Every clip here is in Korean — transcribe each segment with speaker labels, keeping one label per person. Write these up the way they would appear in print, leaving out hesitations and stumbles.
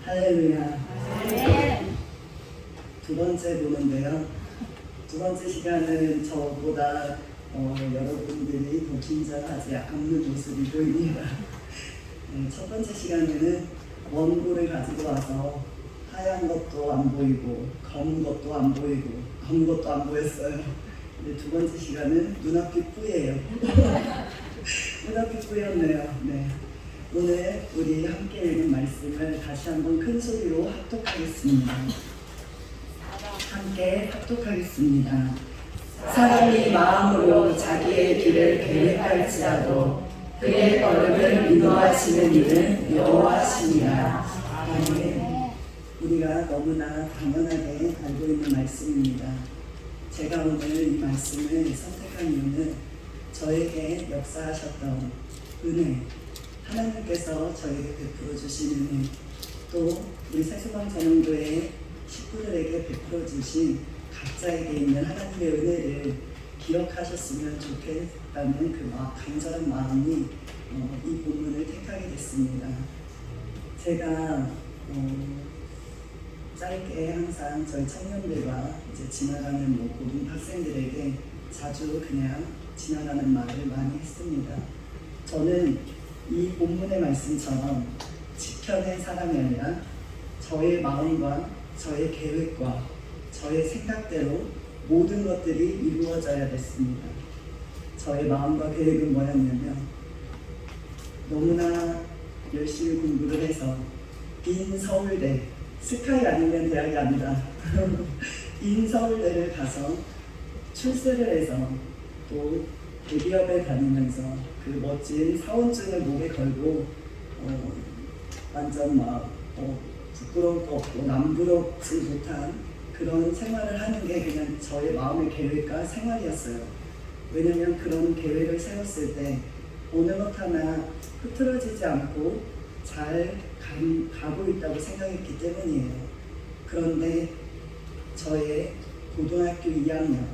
Speaker 1: 할렐루야.
Speaker 2: 네.
Speaker 1: 두 번째 보는데요. 두 번째 시간은 저보다 여러분들이 더 긴장하지 않는 모습이 보입니다. 첫 번째 시간에는 원고를 가지고 와서 하얀 것도 안 보이고 검은 것도 안 보이고 아무것도 안 보였어요. 근데 두 번째 시간은 눈앞이 뿌예요. 눈앞이 뿌였네요. 네. 오늘 우리 함께 읽은 말씀을 다시 한번 큰 소리로 합독하겠습니다. 함께 합독하겠습니다. 사람이 마음으로 자기의 길을 계획할지라도 그의 걸음을 인도하시는 이는 여호와시니라. 아멘. 우리가 너무나 당연하게 알고 있는 말씀입니다. 제가 오늘 이 말씀을 선택한 이유는 저에게 역사하셨던 은혜, 하나님께서 저에게 베풀어 주신 은혜, 또 우리 세수방 전용교회 식구들에게 베풀어 주신 각자에게 있는 하나님의 은혜를 기억하셨으면 좋겠다는 그 간절한 마음이 이 본문을 택하게 됐습니다. 제가 짧게 항상 저희 청년들과 이제 지나가는 고등 학생들에게 자주 그냥 지나가는 말을 많이 했습니다. 저는 이 본문의 말씀처럼 지켜낸 사람이 아니라 저의 마음과 저의 계획과 저의 생각대로 모든 것들이 이루어져야 됐습니다. 저의 마음과 계획은 뭐였냐면 너무나 열심히 공부를 해서 인 서울대, 스카이 아니면 대학이 아니다. 인 서울대를 가서 출세를 해서 또 대기업에 다니면서 그 멋진 사원증을 목에 걸고 완전 막 부끄러울 거 없고 남부럽지 못한 그런 생활을 하는 게 그냥 저의 마음의 계획과 생활이었어요. 왜냐면 그런 계획을 세웠을 때 어느 것 하나 흐트러지지 않고 잘 가고 있다고 생각했기 때문이에요. 그런데 저의 고등학교 2학년,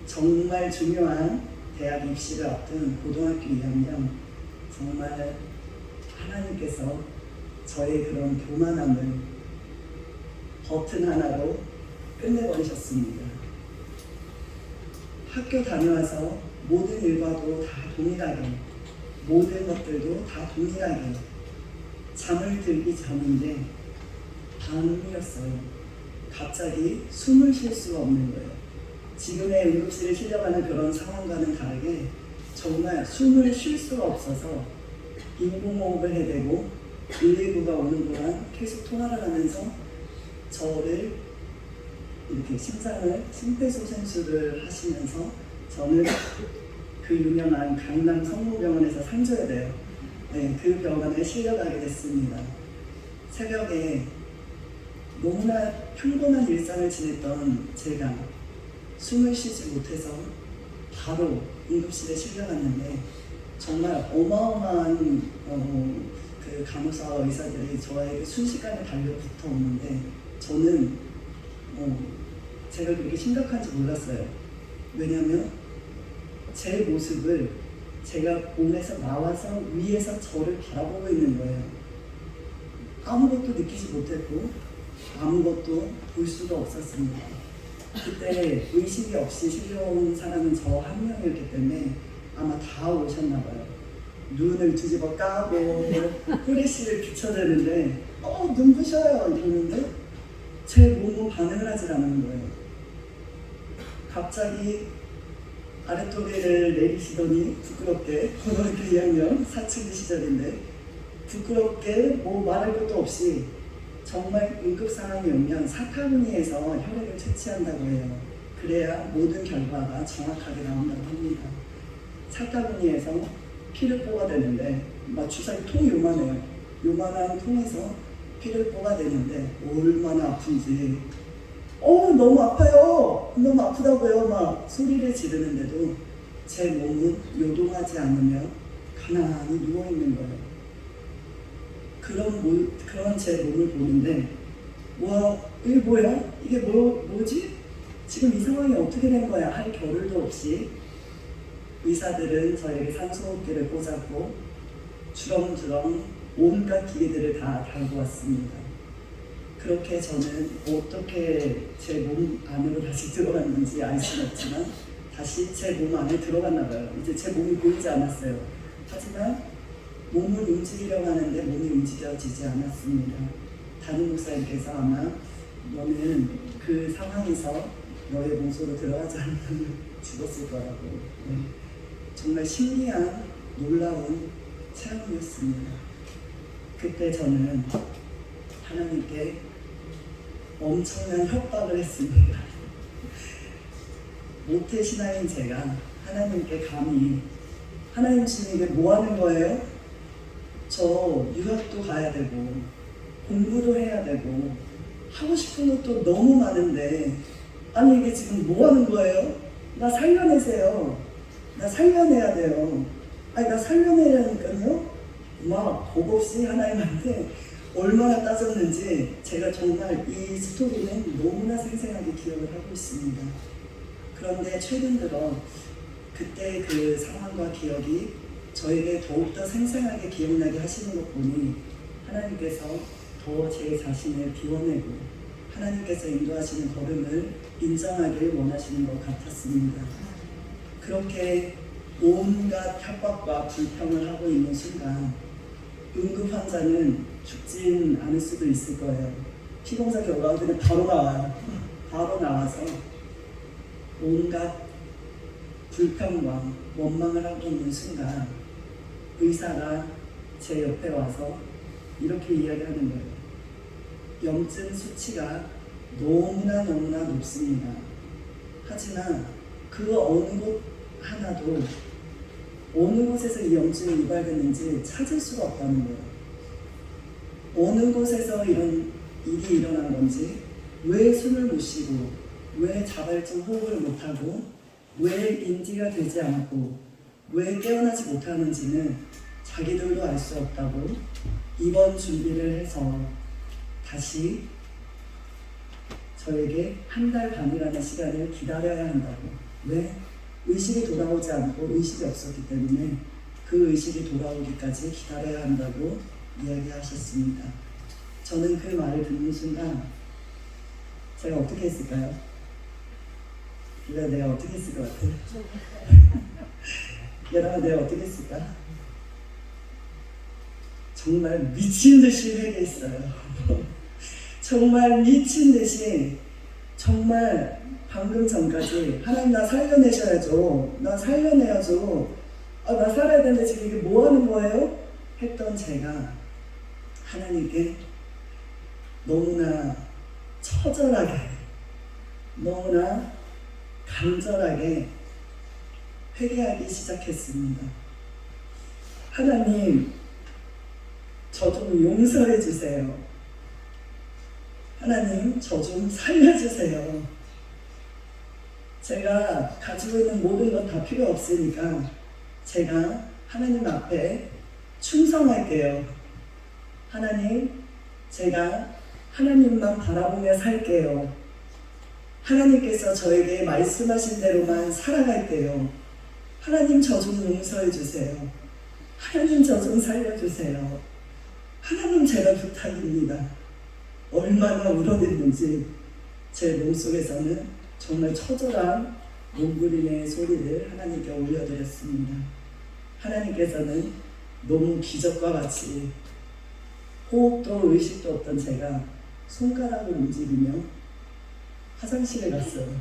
Speaker 1: 정말 중요한 대학 입시를 앞둔 고등학교 2학년, 정말 하나님께서 저의 그런 교만함을 버튼 하나로 끝내버리셨습니다. 학교 다녀와서 모든 일과도 다 동일하게, 모든 것들도 다 동일하게 잠을 들기 전인데 밤이었어요. 갑자기 숨을 쉴 수가 없는 거예요. 지금의 응급실에 실려가는 그런 상황과는 다르게 정말 숨을 쉴 수가 없어서 인공호흡을 해대고 119가 오는 동안 계속 통화를 하면서 저를 이렇게 심폐소생술을 하시면서 저는 그 유명한 강남 성모병원에서 상조해돼요. 네, 그 병원에 실려가게 됐습니다. 새벽에 너무나 평범한 일상을 지냈던 제가 숨을 쉬지 못해서 바로 응급실에 실려갔는데 정말 어마어마한 그 간호사와 의사들이 저에게 순식간에 달려붙어 오는데 저는 제가 그렇게 심각한지 몰랐어요. 왜냐면 제 모습을 제가 몸에서 나와서 위에서 저를 바라보고 있는 거예요. 아무것도 느끼지 못했고 아무것도 볼 수도 없었습니다. 그때 의식이 없이 실려온 사람은 저 한 명이었기 때문에 아마 다 오셨나 봐요. 눈을 뒤집어 까고 후레쉬를 비춰대는데 눈부셔요 이러는데 제 몸은 반응을 하질 않는 거예요. 갑자기 아랫도리를 내리시더니 부끄럽게 고등학교 2학년 사춘기 시절인데 부끄럽게 뭐 말할 것도 없이 정말 응급 상황이 오면 사타구니에서 혈액을 채취한다고 해요. 그래야 모든 결과가 정확하게 나온다고 합니다. 사타구니에서 피를 뽑아대는데 주사기 통이 요만해요. 요만한 통에서 피를 뽑아대는데 얼마나 아픈지 너무 아파요. 너무 아프다고요. 막 소리를 지르는데도 제 몸은 요동하지 않으며 가만히 누워있는 거예요. 그런 제 몸을 보는데 이게 뭐야? 이게 뭐지? 지금 이 상황이 어떻게 된 거야? 할 겨를도 없이 의사들은 저에게 산소호흡기를 꽂았고 주렁주렁 온갖 기계들을 다 달고 왔습니다. 그렇게 저는 어떻게 제 몸 안으로 다시 들어갔는지 알 수는 없지만 다시 제 몸 안에 들어갔나 봐요. 이제 제 몸이 보이지 않았어요. 하지만 몸을 움직이려고 하는데 몸이 움직여지지 않았습니다. 담임 목사님께서 아마 너는 그 상황에서 너의 몸속으로 들어가지 않으면 죽었을 거라고. 네. 정말 신기한 놀라운 체험이었습니다. 그때 저는 하나님께 엄청난 협박을 했습니다. 모태신앙인 제가 하나님께 감히 하나님 지금 이게 뭐 하는 거예요? 저 유학도 가야 되고 공부도 해야 되고 하고 싶은 것도 너무 많은데 아니 이게 지금 뭐 하는 거예요? 나 살려내세요. 나 살려내야 돼요. 아니 나 살려내려니까요. 막 겁없이 하나님한테 얼마나 따졌는지 제가 정말 이 스토리는 너무나 생생하게 기억을 하고 있습니다. 그런데 최근 들어 그때 그 상황과 기억이 저에게 더욱더 생생하게 기억나게 하시는 것 보니 하나님께서 더 제 자신을 비워내고 하나님께서 인도하시는 걸음을 인정하길 원하시는 것 같았습니다. 그렇게 온갖 협박과 불평을 하고 있는 순간 응급 환자는 죽진 않을 수도 있을 거예요. 피검사 결과가 그냥 바로 나와요. 바로 나와서 온갖 불평과 원망을 하고 있는 순간 의사가 제 옆에 와서 이렇게 이야기하는 거예요. 염증 수치가 너무나 높습니다. 하지만 그 어느 곳 하나도 어느 곳에서 이 염증이 유발됐는지 찾을 수가 없다는 거예요. 어느 곳에서 이런 일이 일어난 건지, 왜 숨을 못 쉬고, 왜 자발적 호흡을 못하고, 왜 인지가 되지 않고, 왜 깨어나지 못하는지는 자기들도 알 수 없다고 입원 준비를 해서 다시 저에게 한 달 반이라는 시간을 기다려야 한다고. 왜? 의식이 돌아오지 않고 의식이 없었기 때문에 그 의식이 돌아오기까지 기다려야 한다고 이야기하셨습니다. 저는 그 말을 듣는 순간 제가 어떻게 했을까요? 내가 어떻게 했을 것 같아요? 여러분 내가 어떻게 했을까? 정말 미친 듯이 회개했어요. 정말 미친 듯이 정말 방금 전까지 하나님 나 살려내셔야죠. 나 살려내야죠. 나 살아야 되는데 지금 이게 뭐 하는 거예요? 했던 제가 하나님께 너무나 처절하게 너무나 간절하게 회개하기 시작했습니다. 하나님 저 좀 용서해 주세요. 하나님 저 좀 살려주세요. 제가 가지고 있는 모든 것 다 필요 없으니까 제가 하나님 앞에 충성할게요. 하나님 제가 하나님만 바라보며 살게요. 하나님께서 저에게 말씀하신 대로만 살아갈게요. 하나님 저 좀 용서해 주세요. 하나님 저 좀 살려주세요. 하나님 제가 부탁입니다. 얼마나 울어댔는지 제 몸속에서는 정말 처절한 몸부림의 소리를 하나님께 올려드렸습니다. 하나님께서는 너무 기적과 같이 호흡도 의식도 없던 제가 손가락을 움직이며 화장실에 갔어요.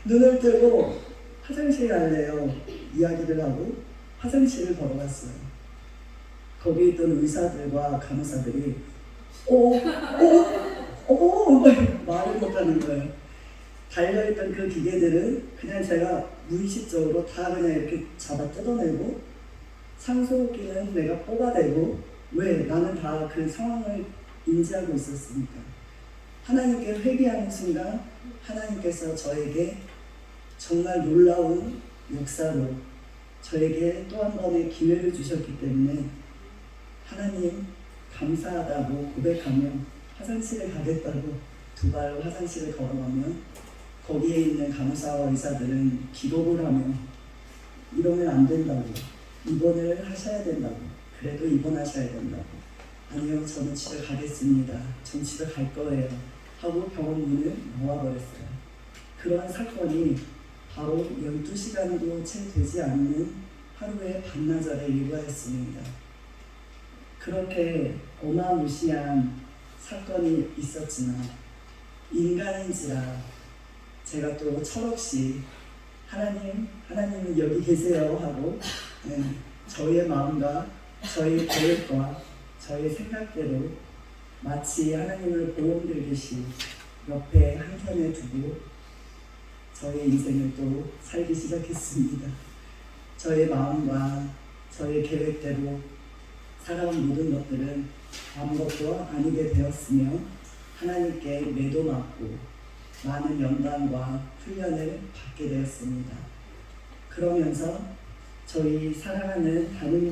Speaker 1: 눈을 뜨고 화장실 갈래요 이야기를 하고 화장실을 걸어갔어요. 거기 있던 의사들과 간호사들이 말을 못하는 거예요. 달려있던 그 기계들은 그냥 제가 무의식적으로 다 그냥 이렇게 잡아 뜯어내고 산소호흡기는 내가 뽑아내고 왜? 나는 다 그 상황을 인지하고 있었으니까. 하나님께 회개하는 순간 하나님께서 저에게 정말 놀라운 역사로 저에게 또 한 번의 기회를 주셨기 때문에 하나님 감사하다고 고백하며 화장실에 가겠다고 두 발로 화장실을 걸어가면 거기에 있는 간호사와 의사들은 기도를 하며 이러면 안 된다고, 입원을 하셔야 된다고, 그래도 입원하셔야 된다고, 아니요, 저는 집에 가겠습니다. 전 집에 갈 거예요. 하고 병원 문을 놓아버렸어요. 그런 사건이 바로 12시간도 채 되지 않는 하루의 반나절에 일과였습니다. 그렇게 어마무시한 사건이 있었지만 인간인지라 제가 또 철없이 하나님은 여기 계세요 하고 저의 마음과 저의 계획과 저의 생각대로 마치 하나님을 보험들듯이 옆에 한켠에 두고 저의 인생을 또 살기 시작했습니다. 저의 마음과 저의 계획대로 살아온 모든 것들은 아무것도 아니게 되었으며 하나님께 매도 맞고 많은 연단과 훈련을 받게 되었습니다. 그러면서 저희 사랑하는 담임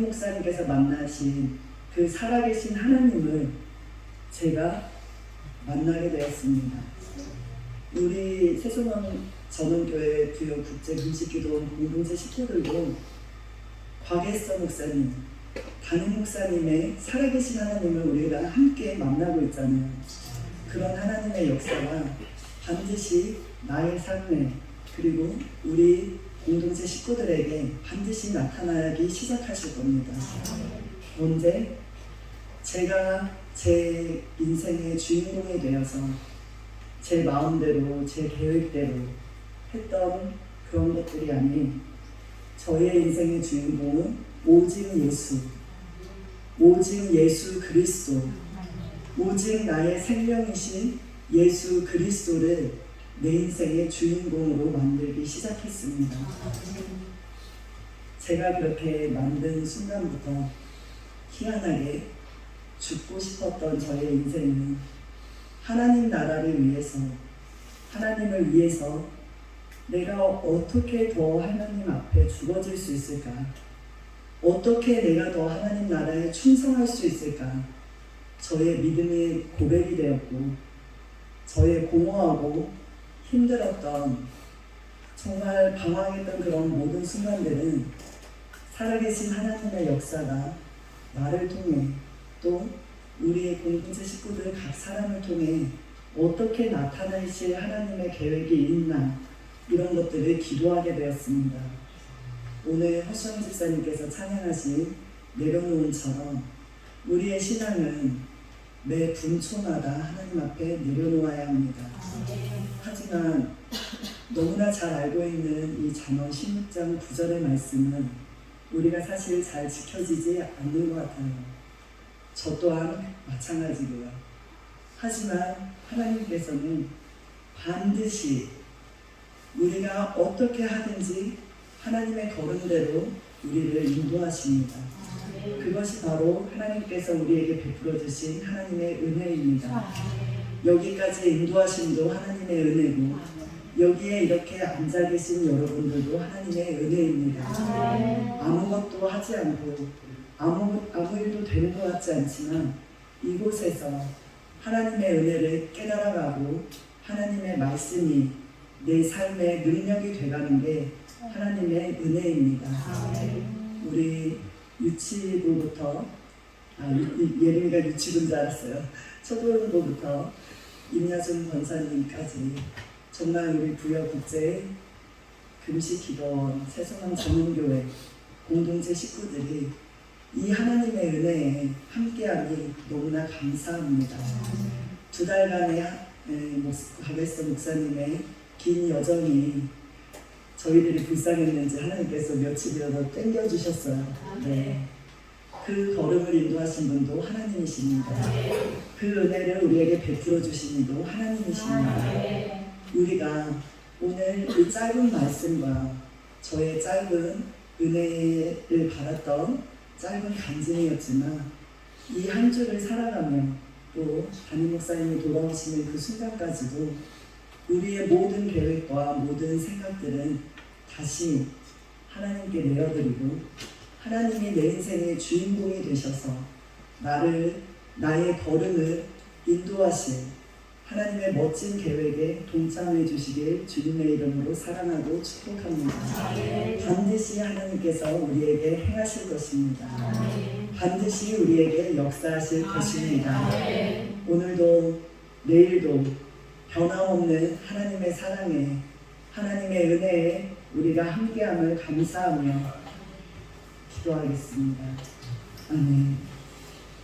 Speaker 1: 목사님께서 만나신 그 살아계신 하나님을 제가 만나게 되었습니다. 우리 새소년 전원교회 부여 국제 금식기도 공동체 식구들도 곽예서 목사님, 담임 목사님의 살아계신 하나님을 우리가 함께 만나고 있잖아요. 그런 하나님의 역사가 반드시 나의 삶에 그리고 우리 공동체 식구들에게 반드시 나타나기 시작하실 겁니다. 언제? 제가 제 인생의 주인공이 되어서 제 마음대로 제 계획대로 했던 그런 것들이 아닌 저의 인생의 주인공은 오직 예수 그리스도, 오직 나의 생명이신 예수 그리스도를 내 인생의 주인공으로 만들기 시작했습니다. 제가 그렇게 만든 순간부터 희한하게 죽고 싶었던 저의 인생은 하나님 나라를 위해서, 하나님을 위해서 내가 어떻게 더 하나님 앞에 죽어질 수 있을까? 어떻게 내가 더 하나님 나라에 충성할 수 있을까? 저의 믿음의 고백이 되었고, 저의 공허하고 힘들었던, 정말 방황했던 그런 모든 순간들은 살아계신 하나님의 역사가 나를 통해 또 우리의 공동체 식구들 각 사람을 통해 어떻게 나타나실 하나님의 계획이 있나, 이런 것들을 기도하게 되었습니다. 오늘 허수영 집사님께서 찬양하신 내려놓음처럼 우리의 신앙은 매 분초마다 하나님 앞에 내려놓아야 합니다. 하지만 너무나 잘 알고 있는 이 잠언 16장 9절의 말씀은 우리가 사실 잘 지켜지지 않는 것 같아요. 저 또한 마찬가지고요. 하지만 하나님께서는 반드시 우리가 어떻게 하든지 하나님의 걸음대로 우리를 인도하십니다. 그것이 바로 하나님께서 우리에게 베풀어 주신 하나님의 은혜입니다. 여기까지 인도하심도 하나님의 은혜고, 여기에 이렇게 앉아 계신 여러분들도 하나님의 은혜입니다. 아무것도 하지 않고 아무 일도 되는 것 같지 않지만 이곳에서 하나님의 은혜를 깨달아가고 하나님의 말씀이 내 삶의 능력이 돼가는 게 하나님의 은혜입니다. 우리 유치부부터 예림이가 유치부인 줄 알았어요. 초등부부터 임야준 권사님까지 정말 우리 부여국제 금식기도원 새소망 전문교회 공동체 식구들이 이 하나님의 은혜에 함께하니 너무나 감사합니다. 2달간의 곽예서 목사님의 긴 여정이 저희들이 불쌍했는지 하나님께서 며칠이라도 땡겨주셨어요. 네. 그 걸음을 인도하신 분도 하나님이십니다. 그 은혜를 우리에게 베풀어 주신 이도 하나님이십니다. 우리가 오늘 이 짧은 말씀과 저의 짧은 은혜를 받았던 짧은 간증이었지만 이 한 주를 살아가며 또 담임 목사님이 돌아오시는 그 순간까지도 우리의 모든 계획과 모든 생각들은 다시 하나님께 내어드리고 하나님이 내 인생의 주인공이 되셔서 나의 걸음을 인도하실 하나님의 멋진 계획에 동참해 주시길 주님의 이름으로 사랑하고 축복합니다. 반드시 하나님께서 우리에게 행하실 것입니다. 반드시 우리에게 역사하실 것입니다. 오늘도 내일도 변함없는 하나님의 사랑에 하나님의 은혜에 우리가 함께함을 감사하며 기도하겠습니다. 아멘.